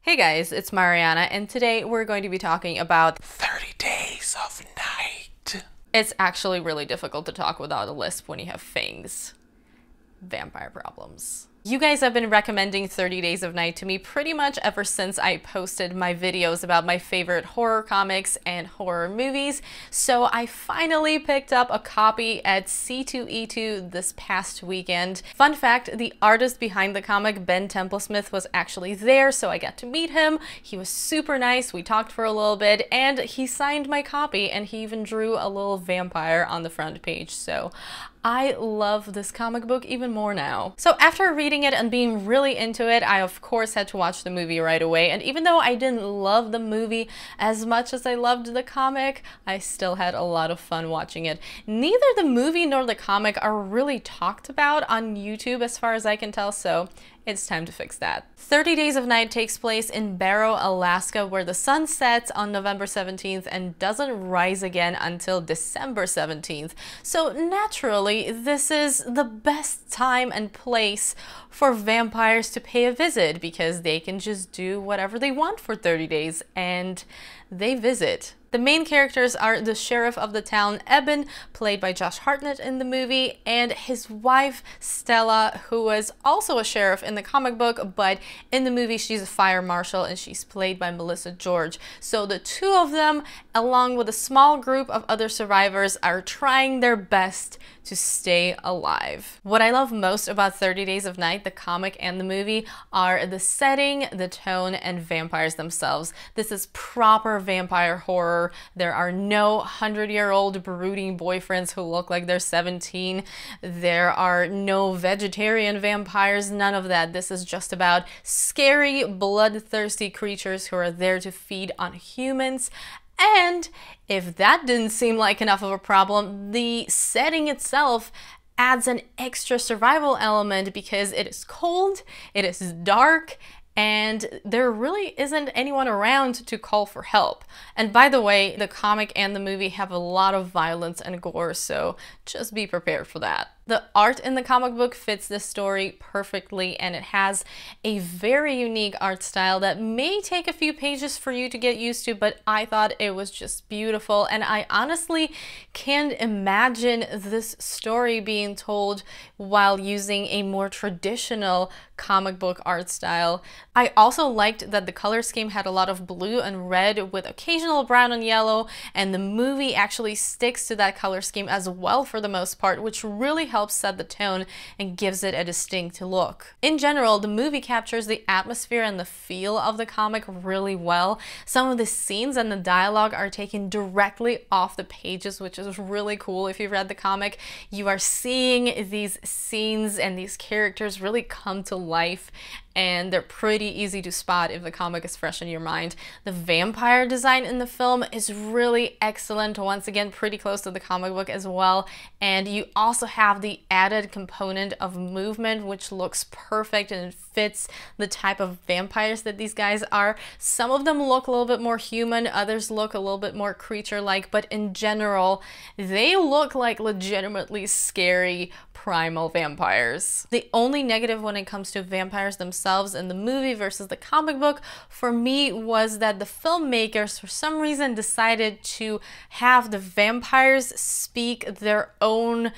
Hey guys, it's Mariana, and today we're going to be talking about 30 Days of Night. it's actually really difficult to talk without a lisp when you have fangs. Vampire problems. You guys have been recommending 30 Days of Night to me pretty much ever since I posted my videos about my favorite horror comics and horror movies, so I finally picked up a copy at C2E2 this past weekend. Fun fact, the artist behind the comic, Ben Templesmith, was actually there, so I got to meet him. He was super nice, we talked for a little bit, and he signed my copy, and he even drew a little vampire on the front page, so I love this comic book even more now. So after reading it and being really into it, I of course had to watch the movie right away, and even though I didn't love the movie as much as I loved the comic, I still had a lot of fun watching it. Neither the movie nor the comic are really talked about on YouTube as far as I can tell, so it's time to fix that. 30 Days of Night takes place in Barrow, Alaska, where the sun sets on November 17th and doesn't rise again until December 17th. So naturally, this is the best time and place for vampires to pay a visit because they can just do whatever they want for 30 days and they visit. The main characters are the sheriff of the town, Eben, played by Josh Hartnett in the movie, and his wife, Stella, who was also a sheriff in the comic book, but in the movie she's a fire marshal and she's played by Melissa George. So the two of them, along with a small group of other survivors, are trying their best to stay alive. What I love most about 30 Days of Night, the comic and the movie, are the setting, the tone, and vampires themselves. This is proper vampire horror. There are no 100-year-old brooding boyfriends who look like they're 17. There are no vegetarian vampires, none of that. This is just about scary, bloodthirsty creatures who are there to feed on humans. And if that didn't seem like enough of a problem, the setting itself adds an extra survival element because it is cold, it is dark, and there really isn't anyone around to call for help. And by the way, the comic and the movie have a lot of violence and gore, so just be prepared for that. The art in the comic book fits this story perfectly, and it has a very unique art style that may take a few pages for you to get used to, but I thought it was just beautiful, and I honestly can't imagine this story being told while using a more traditional comic book art style. I also liked that the color scheme had a lot of blue and red with occasional brown and yellow, and the movie actually sticks to that color scheme as well for the most part, which really helps set the tone and gives it a distinct look. In general, the movie captures the atmosphere and the feel of the comic really well. Some of the scenes and the dialogue are taken directly off the pages, which is really cool. If you've read the comic, you are seeing these scenes and these characters really come to life, and they're pretty easy to spot if the comic is fresh in your mind. The vampire design in the film is really excellent, once again pretty close to the comic book as well, and you also have the added component of movement, which looks perfect and it fits the type of vampires that these guys are. Some of them look a little bit more human, others look a little bit more creature-like, but in general they look like legitimately scary primal vampires. The only negative when it comes to vampires themselves in the movie versus the comic book for me was that the filmmakers for some reason decided to have the vampires speak their own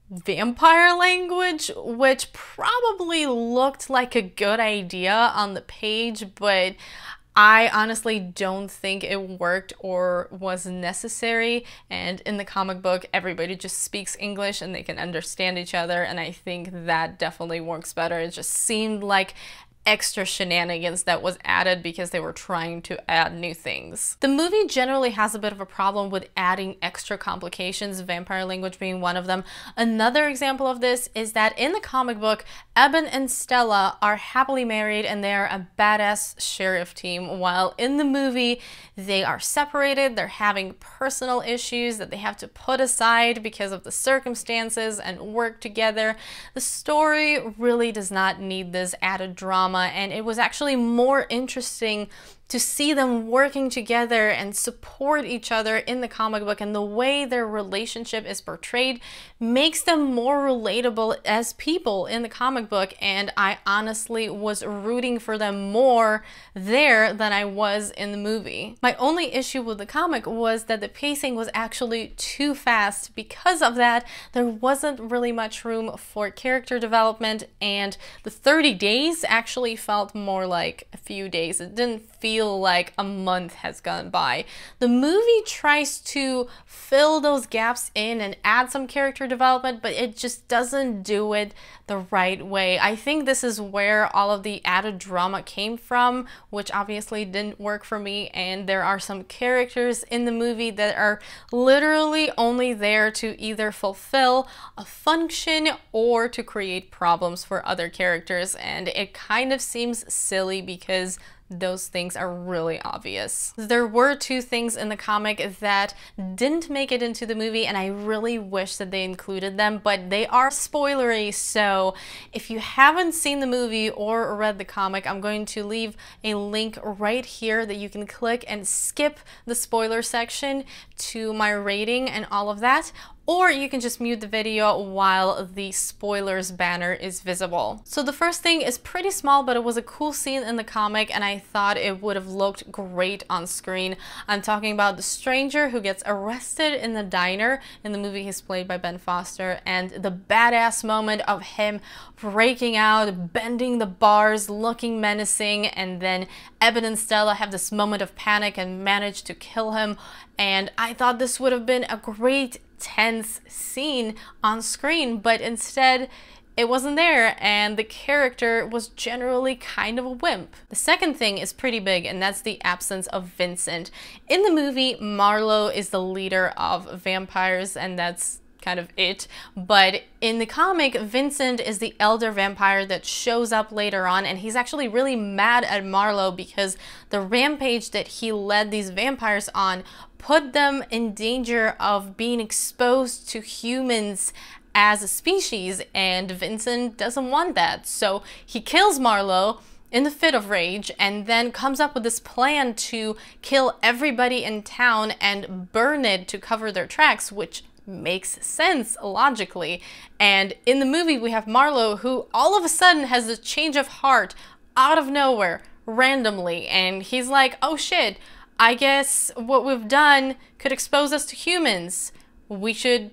vampire language, which probably looked like a good idea on the page, but I honestly don't think it worked or was necessary, and in the comic book everybody just speaks English and they can understand each other, and I think that definitely works better. It just seemed like extra shenanigans that was added because they were trying to add new things. The movie generally has a bit of a problem with adding extra complications, vampire language being one of them. Another example of this is that in the comic book, Eben and Stella are happily married and they're a badass sheriff team, while in the movie they are separated, they're having personal issues that they have to put aside because of the circumstances and work together. The story really does not need this added drama, and it was actually more interesting to see them working together and support each other in the comic book, and the way their relationship is portrayed makes them more relatable as people in the comic book, and I honestly was rooting for them more there than I was in the movie. My only issue with the comic was that the pacing was actually too fast. Because of that, there wasn't really much room for character development, and the 30 days actually felt more like a few days. It didn't feel like a month has gone by. The movie tries to fill those gaps in and add some character development, but it just doesn't do it the right way. I think this is where all of the added drama came from, which obviously didn't work for me, and there are some characters in the movie that are literally only there to either fulfill a function or to create problems for other characters, and it kind of seems silly because those things are really obvious. There were two things in the comic that didn't make it into the movie, and I really wish that they included them, but they are spoilery, so if you haven't seen the movie or read the comic, I'm going to leave a link right here that you can click and skip the spoiler section to my rating and all of that, or you can just mute the video while the spoilers banner is visible. So the first thing is pretty small, but it was a cool scene in the comic, and I thought it would have looked great on screen. I'm talking about the stranger who gets arrested in the diner. In the movie, he's played by Ben Foster, and the badass moment of him breaking out, bending the bars, looking menacing, and then Eben and Stella have this moment of panic and manage to kill him. And I thought this would have been a great tense scene on screen, but instead it wasn't there, and the character was generally kind of a wimp. The second thing is pretty big, and that's the absence of Vincent. In the movie, Marlowe is the leader of vampires, and that's kind of it, but in the comic, Vincent is the elder vampire that shows up later on, and he's actually really mad at Marlowe because the rampage that he led these vampires on put them in danger of being exposed to humans as a species, and Vincent doesn't want that. So he kills Marlowe in the fit of rage, and then comes up with this plan to kill everybody in town and burn it to cover their tracks, which makes sense logically. And in the movie, we have Marlowe, who all of a sudden has a change of heart out of nowhere, randomly, and he's like, oh shit, I guess what we've done could expose us to humans. We should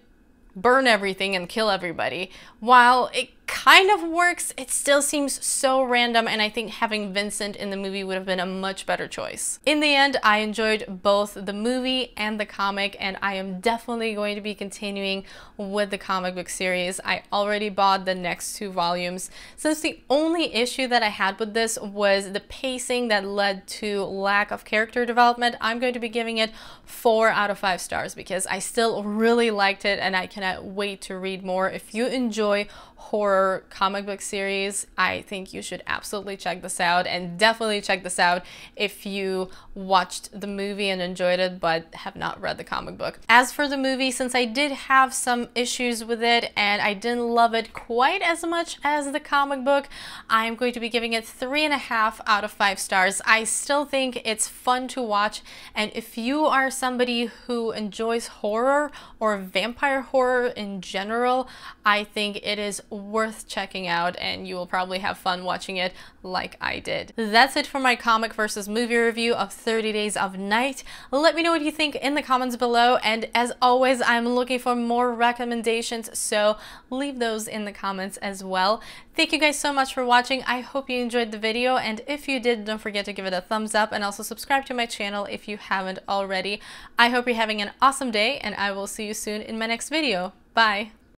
burn everything and kill everybody. While it kind of works, it still seems so random, and I think having Vincent in the movie would have been a much better choice. In the end, I enjoyed both the movie and the comic, and I am definitely going to be continuing with the comic book series. I already bought the next 2 volumes. Since the only issue that I had with this was the pacing that led to lack of character development, I'm going to be giving it 4 out of 5 stars because I still really liked it, and I cannot wait to read more. If you enjoy horror comic book series, I think you should absolutely check this out, and definitely check this out if you watched the movie and enjoyed it but have not read the comic book. As for the movie, since I did have some issues with it and I didn't love it quite as much as the comic book, I'm going to be giving it 3.5 out of 5 stars. I still think it's fun to watch, and if you are somebody who enjoys horror or vampire horror in general, I think it is worth checking out, and you will probably have fun watching it like I did. That's it for my comic versus movie review of 30 Days of Night. Let me know what you think in the comments below, and as always, I'm looking for more recommendations, so leave those in the comments as well. Thank you guys so much for watching. I hope you enjoyed the video, and if you did, don't forget to give it a thumbs up and also subscribe to my channel if you haven't already. I hope you're having an awesome day, and I will see you soon in my next video. Bye!